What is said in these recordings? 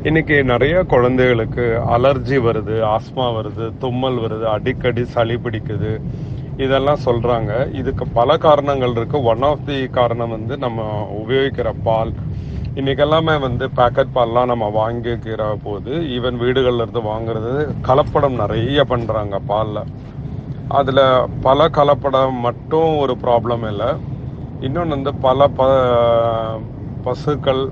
இன்னைக்கு நிறைய குழந்தைகளுக்கு அலர்ஜி வருது, ஆஸ்மா வருது, தும்மல் வருது, அடிக்கடி சளி பிடிக்குது, இதெல்லாம் சொல்றாங்க. இதுக்கு பல காரணங்கள் இருக்கு. ஒன் ஆஃப் தி காரணம் வந்து நம்ம உபயோகிக்கிற பால். இன்னைக்கு எல்லாமே வந்து பேக்கெட் பால்லாம் நம்ம வாங்கிக்கிற போது, ஈவன் வீடுகள்ல இருந்து வாங்குறது கலப்படம் நிறைய பண்றாங்க பால்ல. அதுல பல கலப்படம் மட்டும் ஒரு ப்ராப்ளம் இல்லை. இன்னொன்று வந்து பல பசுக்கள்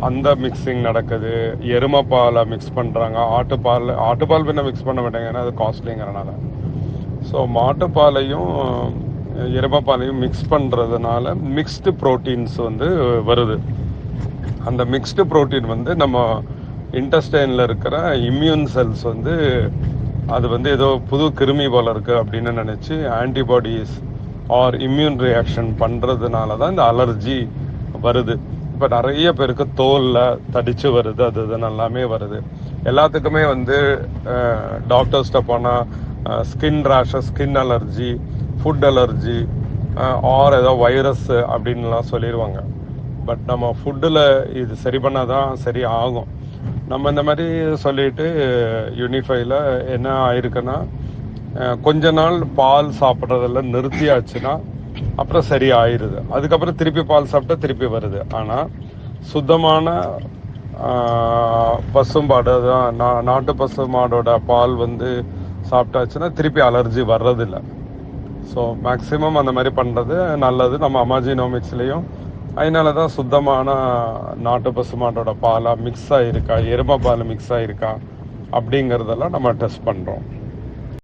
அந்த மிக்சிங் நடக்குது. எருமை பாலை மிக்ஸ் பண்ணுறாங்க. ஆட்டுப்பால் பின்ன மிக்ஸ் பண்ண மாட்டாங்க, ஏன்னா அது காஸ்ட்லிங்கிறனால. ஸோ மாட்டுப்பாலையும் எருமைப்பாலையும் மிக்ஸ் பண்ணுறதுனால மிக்ஸ்டு ப்ரோட்டீன்ஸ் வந்து வருது. அந்த மிக்ஸ்டு ப்ரோட்டீன் வந்து நம்ம இன்டெஸ்டைனில் இருக்கிற இம்யூன் செல்ஸ் வந்து அது வந்து ஏதோ புது கிருமி போல இருக்குது அப்படின்னு நினச்சி ஆன்டிபாடிஸ் ஆர் இம்யூன் ரியாக்ஷன் பண்ணுறதுனால தான் இந்த அலர்ஜி வருது. இப்போ நிறைய பேருக்கு தோலில் தடிச்சு வருது, அது இதுன்னு எல்லாமே வருது. எல்லாத்துக்குமே வந்து டாக்டர்ஸ்ட்ட போனால் skin rashes, skin allergy, food allergy or ஏதோ வைரஸ் அப்படின்லாம் சொல்லிடுவாங்க. பட் நம்ம ஃபுட்டில் இது சரி பண்ணாதான் சரி ஆகும். நம்ம இந்த மாதிரி சொல்லிட்டு யூனிஃபைல என்ன ஆயிருக்குன்னா, கொஞ்ச நாள் பால் சாப்பிட்றதில்ல நிறுத்தியாச்சுன்னா அப்புறம் சரி ஆயிடுது. அதுக்கப்புறம் திருப்பி பால் சாப்பிட்டா திருப்பி வருது. ஆனால் சுத்தமான பசும்பாடு, அதான் நாட்டு பசுமாடோட பால் வந்து சாப்பிட்டாச்சுன்னா திருப்பி அலர்ஜி வர்றதில்லை. ஸோ மேக்ஸிமம் அந்த மாதிரி பண்ணுறது நல்லது. நம்ம அமாஜினோமிக்ஸ்லேயும் அதனால தான் சுத்தமான நாட்டு பசுமாட்டோட பாலாக மிக்ஸ் ஆகிருக்கா, எருமை பால் மிக்ஸ் ஆகிருக்கா அப்படிங்கிறதெல்லாம் நம்ம டெஸ்ட் பண்ணுறோம்.